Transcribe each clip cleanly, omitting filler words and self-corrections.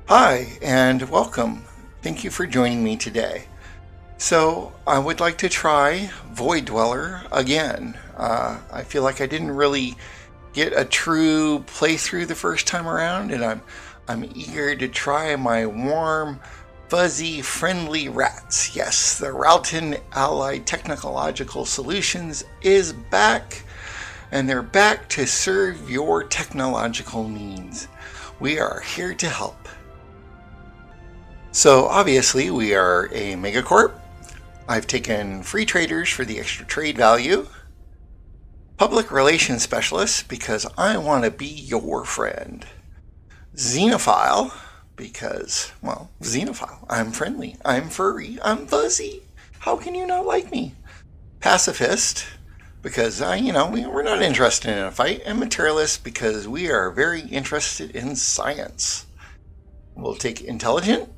Hi, and welcome. Thank you for joining me today. So, I would like to try Void Dweller again. I feel like I didn't really get a true playthrough the first time around, and I'm eager to try my warm, fuzzy, friendly rats. Yes, the Ralton Allied Technological Solutions is back, and they're back to serve your technological needs. We are here to help. So obviously we are a megacorp. I've taken free traders for the extra trade value, public relations specialist because I want to be your friend, xenophile because, well, xenophile, I'm friendly, I'm furry, I'm fuzzy. How can you not like me? Pacifist because we're not interested in a fight, and materialist because we are very interested in science. We'll take intelligent,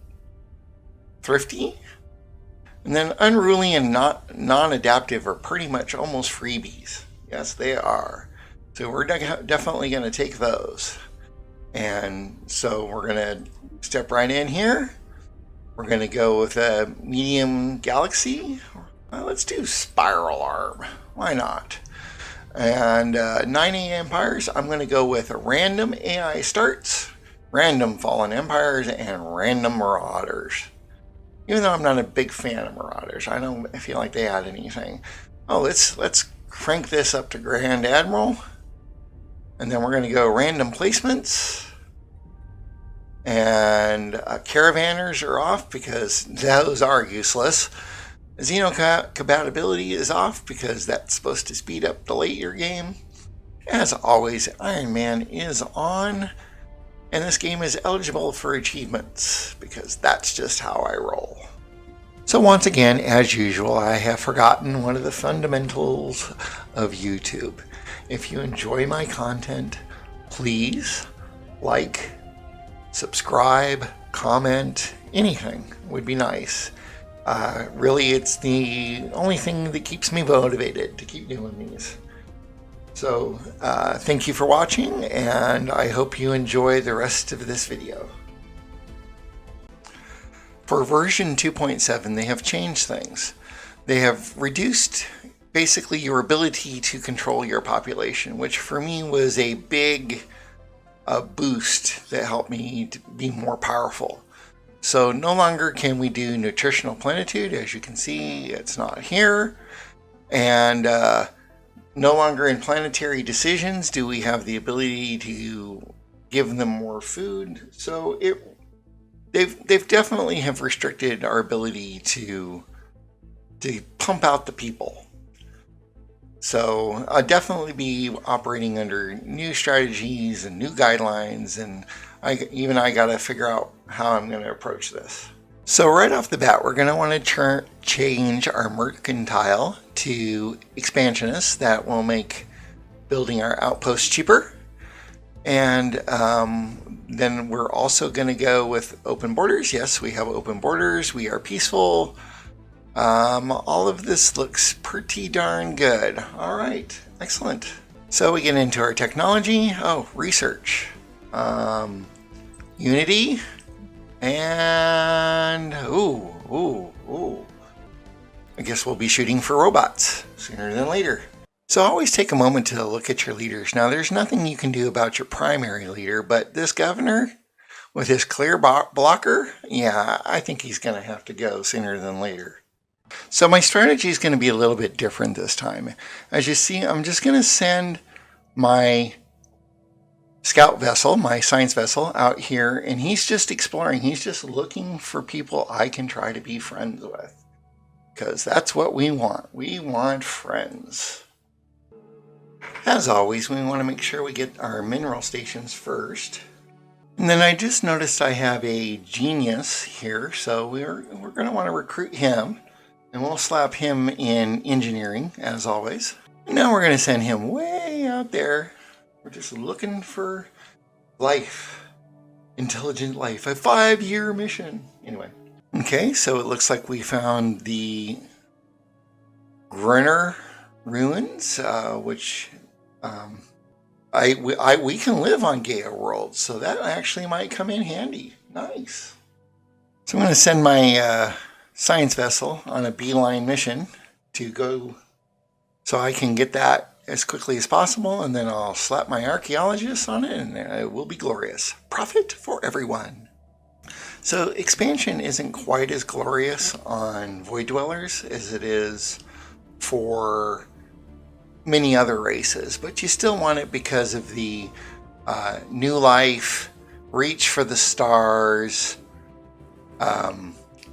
thrifty, and then unruly and non-adaptive are pretty much almost freebies. Yes, they are. So we're definitely going to take those. And so we're going to step right in here. We're going to go with a medium galaxy. Well, let's do spiral arm. Why not? And 9A empires, I'm going to go with a random AI starts, random fallen empires, and random marauders. Even though I'm not a big fan of Marauders, I don't feel like they add anything. Oh, let's crank this up to Grand Admiral. And then we're going to go random placements. And caravanners are off because those are useless. Xeno compatibility is off because that's supposed to speed up the late year game. As always, Iron Man is on. And this game is eligible for achievements because that's just how I roll. So once again, as usual, I have forgotten one of the fundamentals of YouTube. If you enjoy my content, please like, subscribe, comment, anything would be nice. Really, it's the only thing that keeps me motivated to keep doing these. So thank you for watching, and I hope you enjoy the rest of this video. For version 2.7, they have changed things. They have reduced basically your ability to control your population, which for me was a big boost that helped me to be more powerful. So no longer can we do nutritional plenitude. As you can see, it's not here. And no longer in planetary decisions do we have the ability to give them more food. So they've definitely have restricted our ability to pump out the people. So I'll definitely be operating under new strategies and new guidelines, and I got to figure out how I'm going to approach this. So right off the bat, we're going to want to change our mercantile to expansionist. That will make building our outposts cheaper. And then we're also going to go with open borders. Yes, we have open borders. We are peaceful. All of this looks pretty darn good. All right, excellent. So we get into our technology. Oh, research. Unity. And ooh. I guess we'll be shooting for robots sooner than later. So always take a moment to look at your leaders. Now, there's nothing you can do about your primary leader, but this governor with his clear blocker, yeah, I think he's going to have to go sooner than later. So my strategy is going to be a little bit different this time. As you see, I'm just going to send my scout vessel, my science vessel, out here, and he's just exploring. He's just looking for people I can try to be friends with, because that's what we want. We want friends. As always, we want to make sure we get our mineral stations first. And then I just noticed I have a genius here, so we're going to want to recruit him, and we'll slap him in engineering, as always. And now we're going to send him way out there. We're just looking for life, intelligent life, a 5-year mission. Anyway, okay, so it looks like we found the Grinner ruins, which we can live on Gaia World, so that actually might come in handy. Nice. So I'm going to send my science vessel on a beeline mission to go so I can get that as quickly as possible, and then I'll slap my archaeologists on it and it will be glorious. Profit for everyone. So expansion isn't quite as glorious on Void Dwellers as it is for many other races, but you still want it because of the new life, reach for the stars,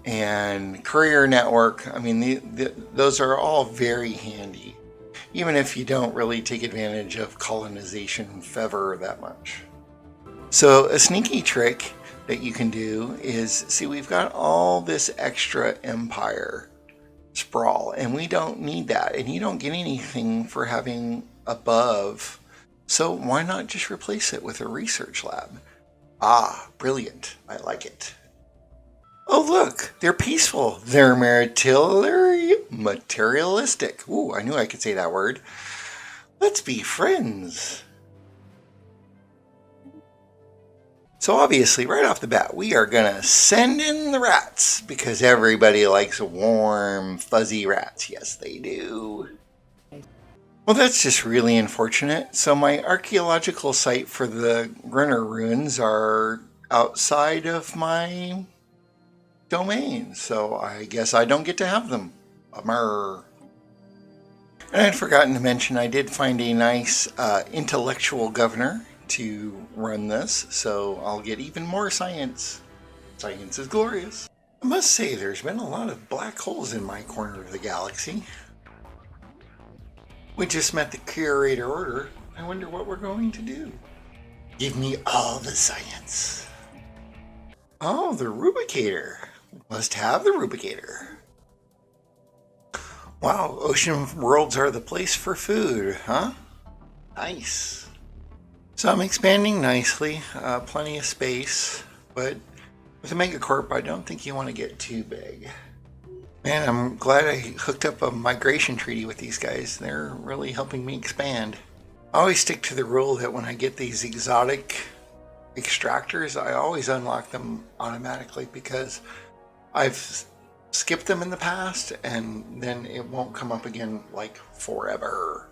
and courier network. I mean, those are all very handy, even if you don't really take advantage of colonization fever that much. So a sneaky trick that you can do is, see, we've got all this extra empire sprawl, and we don't need that, and you don't get anything for having above, so why not just replace it with a research lab? Ah, brilliant. I like it. Oh look, they're peaceful. They're materialistic. Ooh, I knew I could say that word. Let's be friends. So obviously, right off the bat, we are gonna send in the rats because everybody likes warm, fuzzy rats. Yes, they do. Well, that's just really unfortunate. So my archaeological site for the Grinner ruins are outside of my domain, so I guess I don't get to have them. Bummer. And I'd forgotten to mention I did find a nice intellectual governor to run this, so I'll get even more science. Science is glorious. I must say there's been a lot of black holes in my corner of the galaxy. We just met the curator order. I wonder what we're going to do. Give me all the science. Oh, the rubicator. Must have the rubicator. Wow, ocean worlds are the place for food, huh? Nice. So I'm expanding nicely, plenty of space, but with a megacorp, I don't think you want to get too big. Man, I'm glad I hooked up a migration treaty with these guys. They're really helping me expand. I always stick to the rule that when I get these exotic extractors, I always unlock them automatically because I've skipped them in the past and then it won't come up again like forever.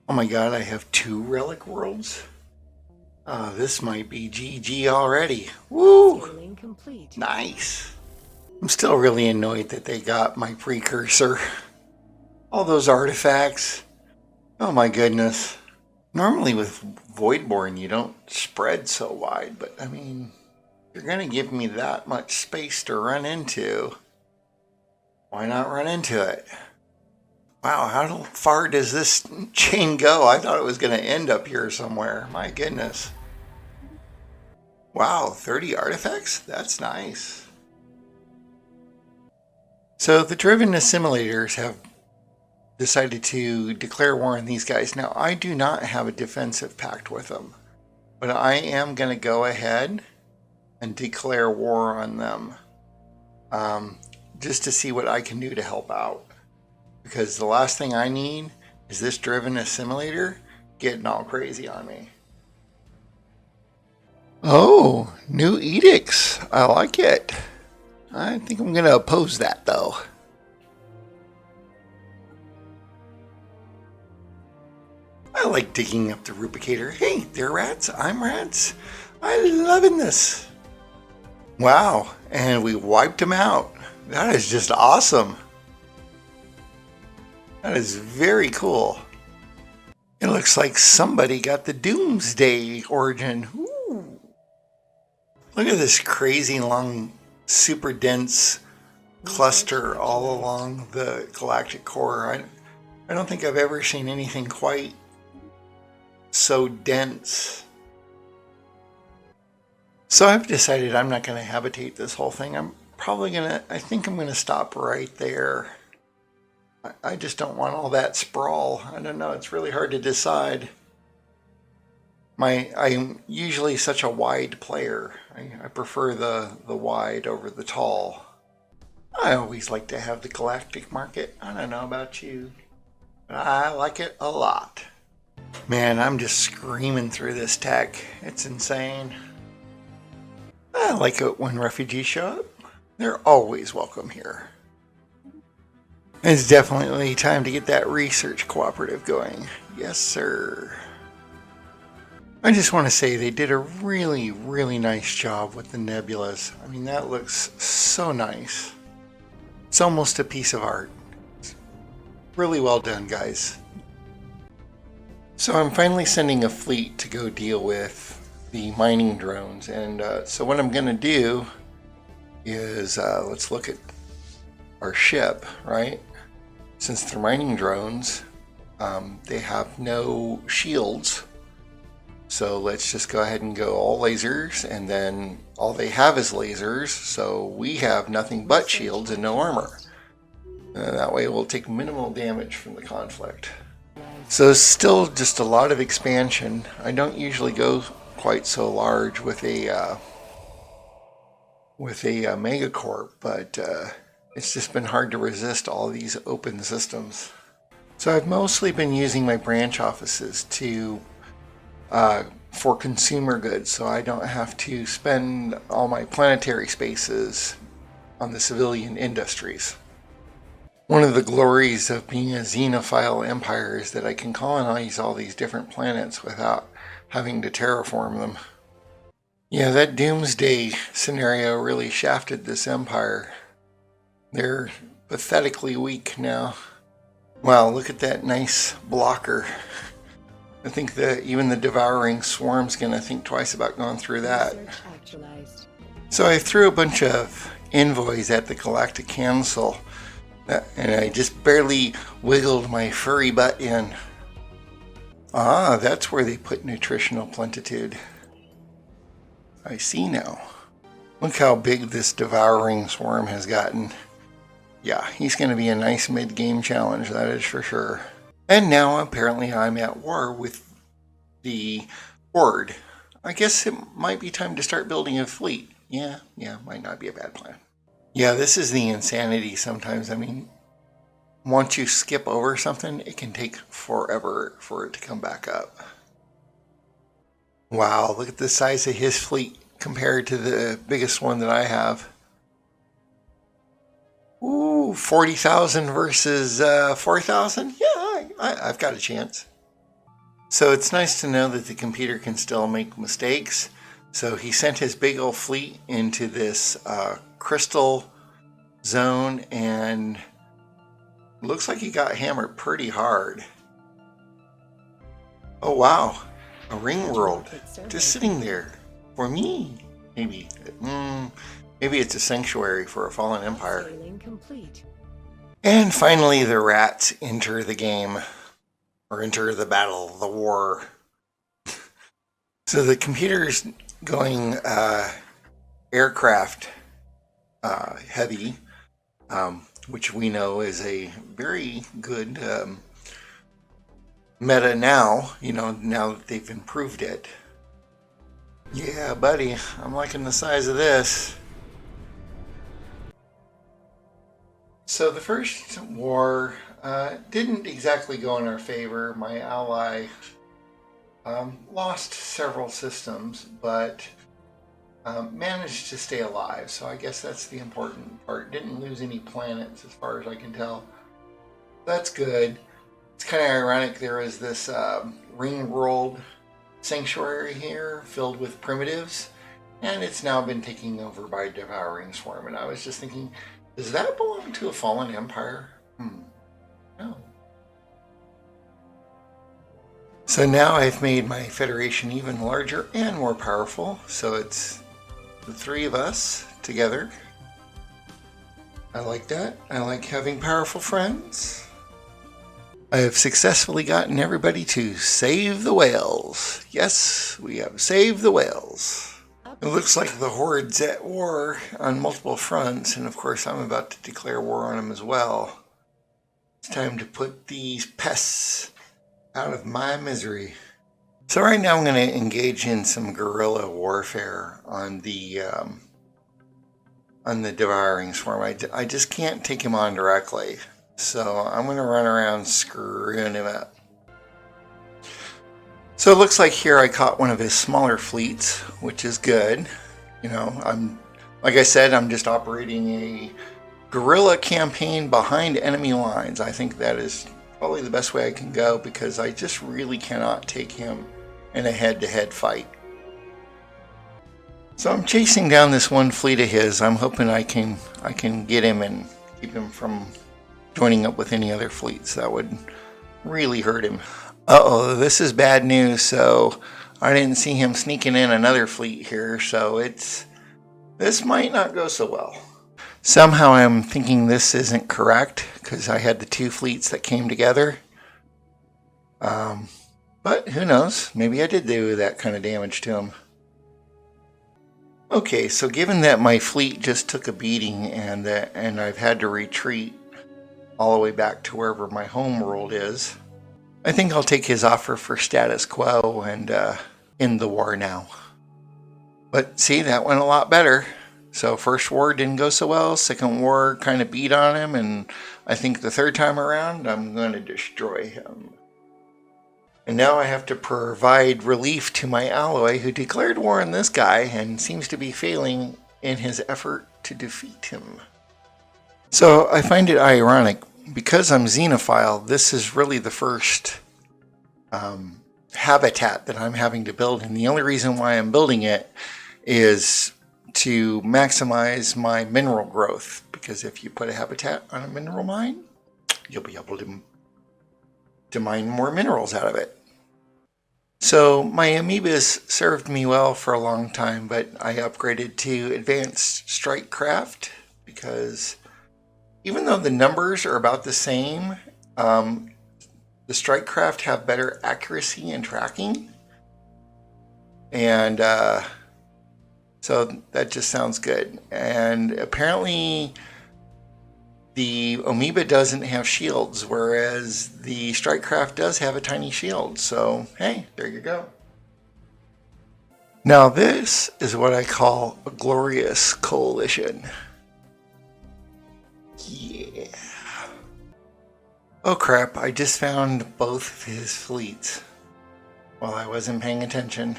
Oh my god, I have 2 relic worlds? This might be GG already. Woo! Scaling complete. Nice. I'm still really annoyed that they got my precursor. All those artifacts. Oh my goodness. Normally with Voidborn you don't spread so wide, but I mean, you're gonna give me that much space to run into. Why not run into it? Wow, how far does this chain go? I thought it was gonna end up here somewhere. My goodness. Wow, 30 artifacts? That's nice. So the driven assimilators have decided to declare war on these guys. Now, I do not have a defensive pact with them, but I am going to go ahead and declare war on them just to see what I can do to help out. Because the last thing I need is this driven assimilator getting all crazy on me. Oh, new edicts. I like it. I think I'm going to oppose that, though. I like digging up the rubicator. Hey, they're rats. I'm rats. I'm loving this. Wow, and we wiped them out. That is just awesome. That is very cool. It looks like somebody got the Doomsday origin. Ooh. Look at this crazy long, super dense cluster all along the galactic core. I don't think I've ever seen anything quite so dense. So I've decided I'm not going to habitate this whole thing. I think I'm going to stop right there. I just don't want all that sprawl. I don't know, it's really hard to decide. I'm usually such a wide player. I prefer the wide over the tall. I always like to have the galactic market. I don't know about you, but I like it a lot. Man, I'm just screaming through this tech. It's insane. I like it when refugees show up. They're always welcome here. It's definitely time to get that research cooperative going. Yes, sir. I just want to say they did a really, really nice job with the nebulas. I mean, that looks so nice. It's almost a piece of art. It's really well done, guys. So I'm finally sending a fleet to go deal with the mining drones. And so what I'm going to do is let's look at our ship, right? Since they're mining drones, they have no shields. So let's just go ahead and go all lasers, and then all they have is lasers, so we have nothing but shields and no armor. And that way we'll take minimal damage from the conflict. So it's still just a lot of expansion. I don't usually go quite so large with a megacorp, but it's just been hard to resist all these open systems. So I've mostly been using my branch offices to for consumer goods, so I don't have to spend all my planetary spaces on the civilian industries. One of the glories of being a xenophile empire is that I can colonize all these different planets without having to terraform them. Yeah, that doomsday scenario really shafted this empire. They're pathetically weak now. Wow, look at that nice blocker. I think that even the devouring swarm's gonna think twice about going through that. So I threw a bunch of envoys at the Galactic Council, and I just barely wiggled my furry butt in. Ah, that's where they put nutritional plentitude. I see now. Look how big this devouring swarm has gotten. Yeah, he's going to be a nice mid-game challenge, that is for sure. And now apparently I'm at war with the Horde. I guess it might be time to start building a fleet. Yeah, might not be a bad plan. Yeah, this is the insanity sometimes. I mean, once you skip over something, it can take forever for it to come back up. Wow, look at the size of his fleet compared to the biggest one that I have. Ooh, 40,000 versus 4,000? Yeah, I've got a chance. So it's nice to know that the computer can still make mistakes. So he sent his big old fleet into this crystal zone, and looks like he got hammered pretty hard. Oh wow, a ring world just sitting there for me. Maybe it's a sanctuary for a fallen empire. And finally the rats enter the game, or enter the battle, the war. So the computer's going aircraft heavy, which we know is a very good meta now, now that they've improved it. Yeah, buddy, I'm liking the size of this. So the first war didn't exactly go in our favor. My ally lost several systems, but managed to stay alive. So I guess that's the important part. Didn't lose any planets as far as I can tell. That's good. It's kind of ironic. There was this ring world sanctuary here filled with primitives, and it's now been taken over by a devouring swarm. And I was just thinking, does that belong to a fallen empire? No. So now I've made my federation even larger and more powerful. So it's the three of us together. I like that. I like having powerful friends. I have successfully gotten everybody to save the whales. Yes, we have saved the whales. It looks like the Horde's at war on multiple fronts, and of course I'm about to declare war on them as well. It's time to put these pests out of my misery. So right now I'm going to engage in some guerrilla warfare on the devouring swarm. I just can't take him on directly. So I'm going to run around screwing him up. So it looks like here I caught one of his smaller fleets, which is good. You know, like I said, I'm just operating a guerrilla campaign behind enemy lines. I think that is probably the best way I can go because I just really cannot take him in a head-to-head fight. So I'm chasing down this one fleet of his. I'm hoping I can get him and keep him from joining up with any other fleets. That would really hurt him. Uh-oh, this is bad news. So I didn't see him sneaking in another fleet here, so this might not go so well. Somehow I'm thinking this isn't correct because I had the two fleets that came together. But who knows? Maybe I did do that kind of damage to him. Okay, so given that my fleet just took a beating and I've had to retreat all the way back to wherever my home world is, I think I'll take his offer for status quo and end the war now. But see, that went a lot better. So first war didn't go so well, second war kind of beat on him, and I think the third time around I'm going to destroy him. And now I have to provide relief to my ally who declared war on this guy and seems to be failing in his effort to defeat him. So I find it ironic, because I'm xenophile, this is really the first habitat that I'm having to build, and the only reason why I'm building it is to maximize my mineral growth, because if you put a habitat on a mineral mine, you'll be able to mine more minerals out of it. So my amoebas served me well for a long time, but I upgraded to advanced strike craft because even though the numbers are about the same, the strike craft have better accuracy and tracking. And so that just sounds good. And apparently the amoeba doesn't have shields, whereas the strike craft does have a tiny shield. So, hey, there you go. Now this is what I call a glorious coalition. Yeah. Oh crap, I just found both of his fleets while I wasn't paying attention.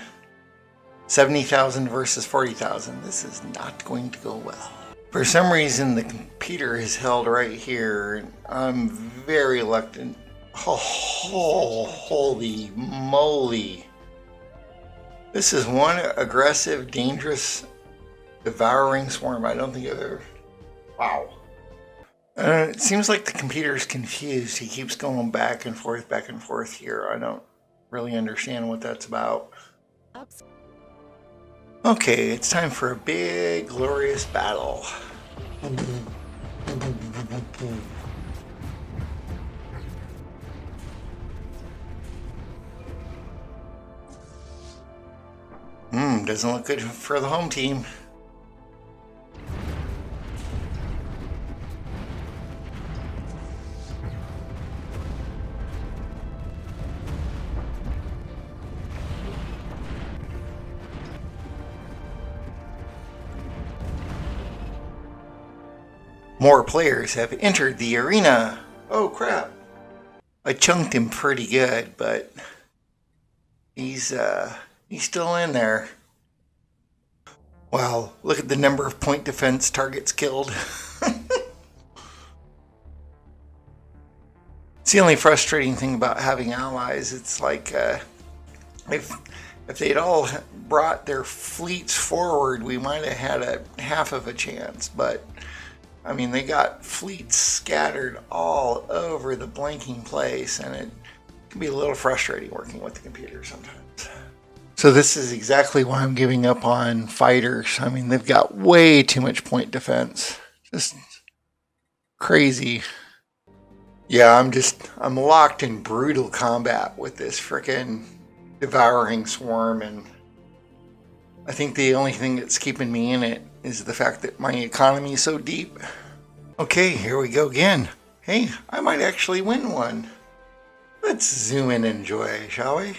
70,000 versus 40,000. This is not going to go well. For some reason, the computer is held right here. I'm very reluctant. Oh, holy moly. This is one aggressive, dangerous, devouring swarm I don't think I've ever... Wow. It seems like the computer is confused. He keeps going back and forth here. I don't really understand what that's about. Okay, it's time for a big, glorious battle. Doesn't look good for the home team. More players have entered the arena. Oh crap. I chunked him pretty good, but he's still in there. Wow, look at the number of point defense targets killed. It's the only frustrating thing about having allies. It's like if they'd all brought their fleets forward, we might have had a half of a chance, but I mean, they got fleets scattered all over the blanking place, and it can be a little frustrating working with the computer sometimes. So this is exactly why I'm giving up on fighters. I mean, they've got way too much point defense. Just crazy. Yeah, I'm locked in brutal combat with this frickin' devouring swarm, and I think the only thing that's keeping me in it is the fact that my economy is so deep. Okay, here we go again. Hey, I might actually win one. Let's zoom in and enjoy, shall we?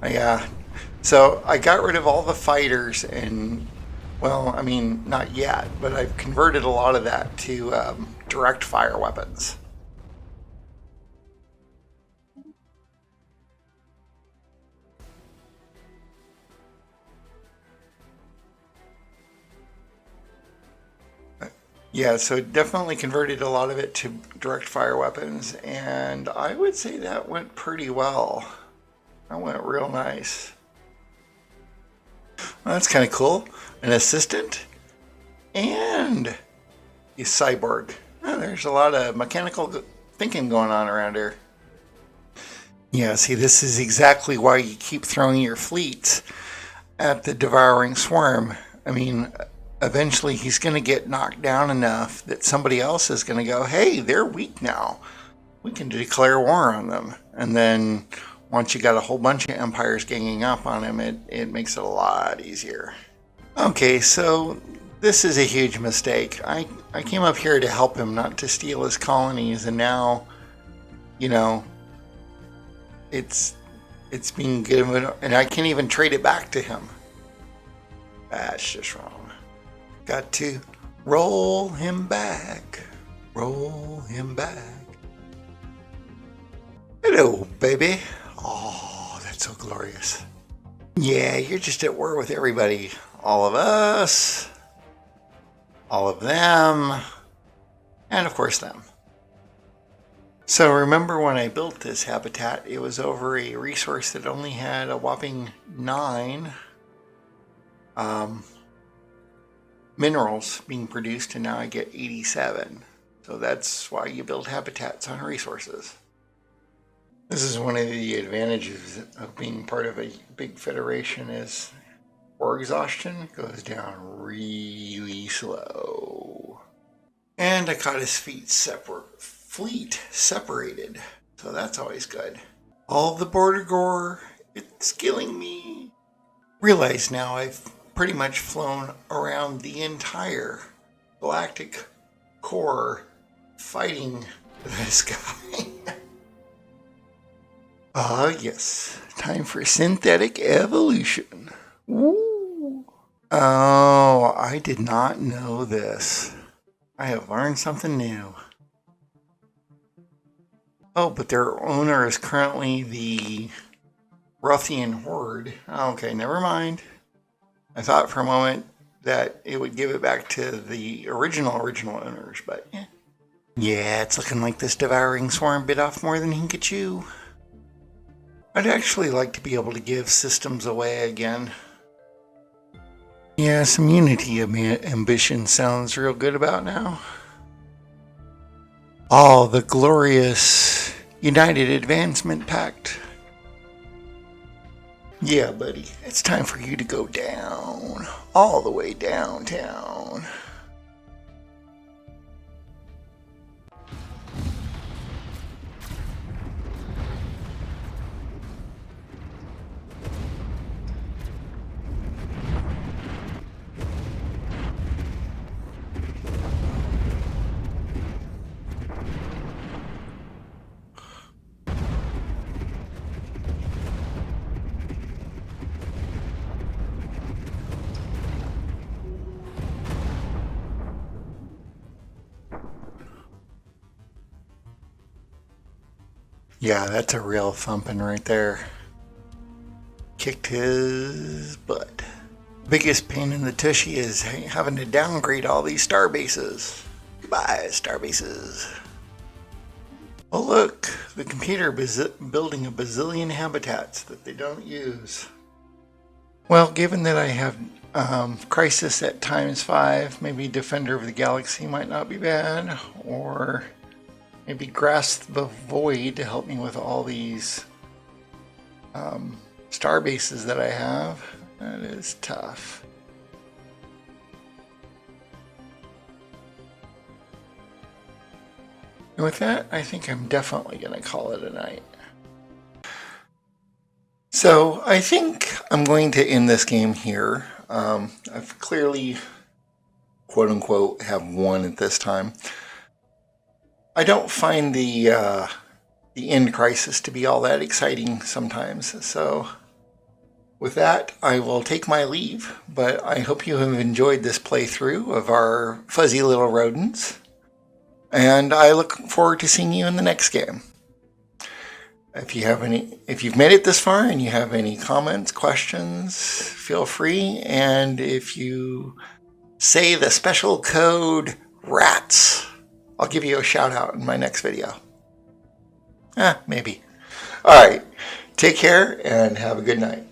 Yeah. So I got rid of all the fighters and, well, I mean, not yet, but I've converted a lot of that to direct fire weapons. Yeah, so definitely converted a lot of it to direct fire weapons, and I would say that went pretty well. That went real nice. Well, that's kind of cool. An assistant and a cyborg. Oh, there's a lot of mechanical thinking going on around here. Yeah, see, this is exactly why you keep throwing your fleets at the devouring swarm. I mean, eventually he's going to get knocked down enough that somebody else is going to go, hey, they're weak now. We can declare war on them. And then once you got a whole bunch of empires ganging up on him, it makes it a lot easier. Okay, so this is a huge mistake. I came up here to help him, not to steal his colonies, and now, you know, it's being given, and I can't even trade it back to him. That's just wrong. Got to roll him back. Roll him back. Hello, baby. Oh, that's so glorious. Yeah, you're just at war with everybody. All of us, all of them, and of course them. So remember when I built this habitat, it was over a resource that only had a whopping 9 minerals being produced, and now I get 87. So that's why you build habitats on resources. This is one of the advantages of being part of a big federation is war exhaustion goes down really slow. And I caught his fleet separated, so that's always good. All the border gore, it's killing me. Realize now I've pretty much flown around the entire galactic core fighting this guy. Ah, yes. Time for synthetic evolution. Woo. Oh, I did not know this. I have learned something new. Oh, but their owner is currently the Ruthian Horde. Okay, never mind. I thought for a moment that it would give it back to the original owners, but yeah. Yeah, it's looking like this devouring swarm bit off more than he can chew. I'd actually like to be able to give systems away again. Yeah, some unity ambition sounds real good about now. Oh, the glorious United Advancement Pact. Yeah, buddy, it's time for you to go down. All the way downtown. Yeah, that's a real thumping right there. Kicked his butt. Biggest pain in the tushy is having to downgrade all these star bases. Goodbye, star bases. Oh look, the computer building a bazillion habitats that they don't use. Well, given that I have Crisis at ×5, maybe Defender of the Galaxy might not be bad, or maybe Grasp the Void to help me with all these star bases that I have. That is tough. And with that, I think I'm definitely going to call it a night. So I think I'm going to end this game here. I've clearly, quote unquote, have won at this time. I don't find the end crisis to be all that exciting sometimes, so with that, I will take my leave, but I hope you have enjoyed this playthrough of our fuzzy little rodents, and I look forward to seeing you in the next game. If you've made it this far and you have any comments, questions, feel free. And if you say the special code RATS, I'll give you a shout out in my next video. Maybe. All right. Take care and have a good night.